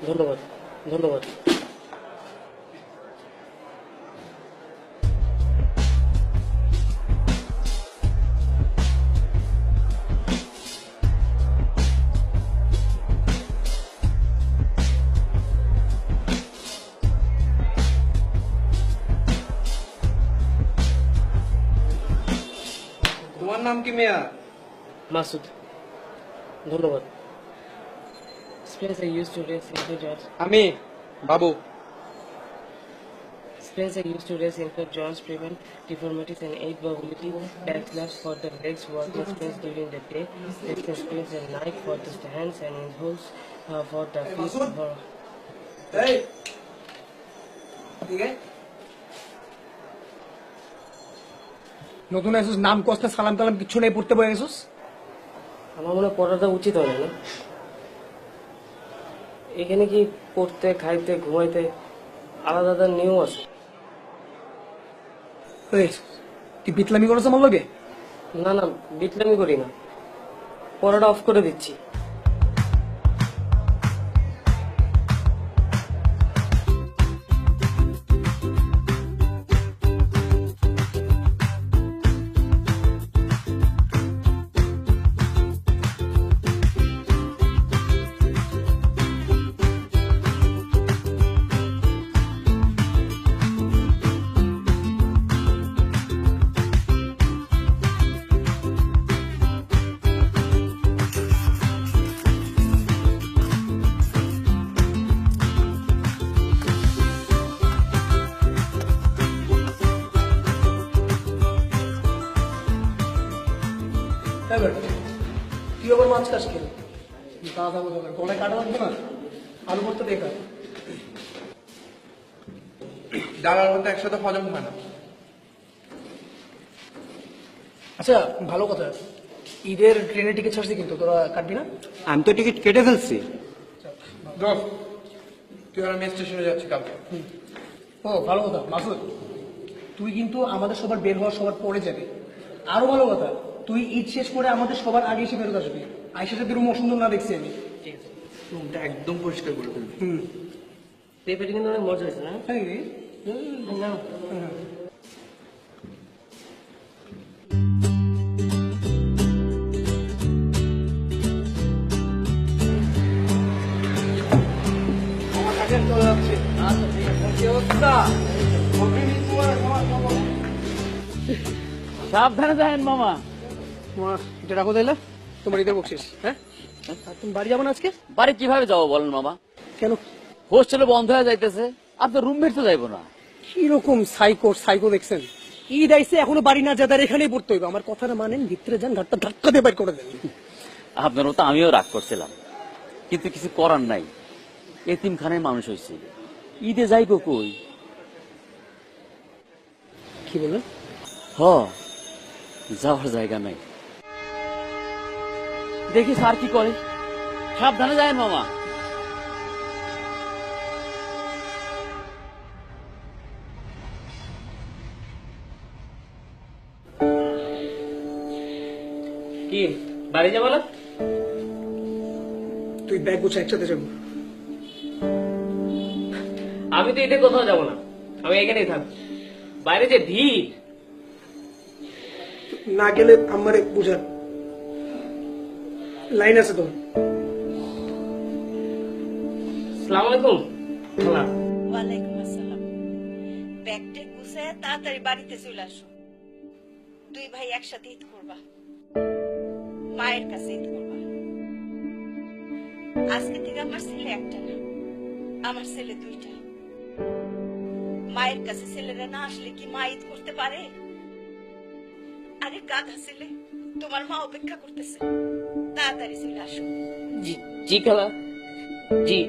ধন্যবাদ ধন্যবাদ। তোমার নাম কি মিয়া? মাসুদ। ধন্যবাদ। Spencer used to race Infant Johns. আমি বাবু। Spencer used to race Infant Johns, prevent deformities and aid mobility. Backslash for the legs, walking sprints during the day. Distance sprints at night for the hands and inholes for the feet. For নতুন Asus, নাম কষ্ট সালাম কালাম কিছু নেই, পড়তে বয়ে গেছিস। আমার মনে হয় পড়াটা উচিত হয় না। এখানে কি পড়তে, খাইতে, ঘুমাইতে আলাদা আলাদা নিয়ম আছে? তুই বিতলামি করেছ আমার লগে? না না, বিটলামি করি না, পড়াটা অফ করে দিচ্ছি। তুই আবার মাছ খাস খেলে গলায় কাটা লাগবে না, আলু করতে দেখা। ডালার মধ্যে একসাথে হজম হয় না। আচ্ছা ভালো কথা, ঈদের ট্রেনে টিকিট ছাড়ছি কিন্তু তোরা কাটবি না? আমি তো টিকিট কেটে ফেলছি। তুই আর আমি স্টেশনে যাচ্ছি কালকে। ও ভালো কথা মাসুদ, তুই কিন্তু আমাদের সবার বের হওয়ার সবার পরে যাবে। আরো ভালো কথা, তুই ঈদ শেষ করে আমাদের সবার আগে এসে ফেরত আসবি। আইসা সাথে রুম অসুন্দর না দেখছি আমি। ঠিক আছে, রুমটা একদম পরিষ্কার করে ফেলবি। পেঁপেটা কিন্তু অনেক মজা হয়েছে না? তাই রে? না সাবধানে যাবেন মামা। এটা রাখো তাইলে, তোমার ঈদের বকশিস। হ্যাঁ, আর তুমি বাড়ি যাবো না আজকে? বাড়ি কিভাবে যাবো বলেন মামা? কেন? হোস্টেলে বন্ধ হয়ে যাইতেছে, আপনার রুমমেট তো যাইবো না। কিরকম সাইকো সাইকো দেখছেন? ঈদ আইসে এখনো বাড়ি না যাদের এখানেই পড়তে হইবে। আমার কথাটা মানেন, ভিতরে যান, ঘাটটা ধাক্কা দিয়ে বাইর করে দেন। আপনার মতো আমিও রাগ করছিলাম, কিন্তু কিছু করার নাই, এতিমখানায় মানুষ হয়েছে, ঈদে যাইবো কই? কি বললেন? হ, যাওয়ার জায়গা নাই। দেখি স্যার কি করে। সাবধানে যাবেন মামা। কি বাড়ি যাবো না? তুই ব্যাগ গুছা, একসাথে যাবো। আমি তো ঈদে কোথাও যাবো না, আমি এখানেই থাকবো। বাইরে যে ভিড়। না গেলে আমার বুঝান, লাইন আছে তোমার। আসসালামু আলাইকুম। ওয়ালাইকুম আসসালাম। ব্যাগটা গুছায় তাড়াতাড়ি বাড়িতে চলে আসো। দুই ভাই একসাথে ঈদ করবা, মায়ের কাছে ঈদ করবা। আজকে থেকে আমার ছেলে একটা না, আমার ছেলে দুইটা। মায়ের কাছে ছেলেরা না আসলে কি মা ঈদ করতে পারে? আরে গাধা ছেলে, তোমার মা অপেক্ষা করতেছে, তাড়াতাড়ি চলে আসো। জি জি খালা, জি।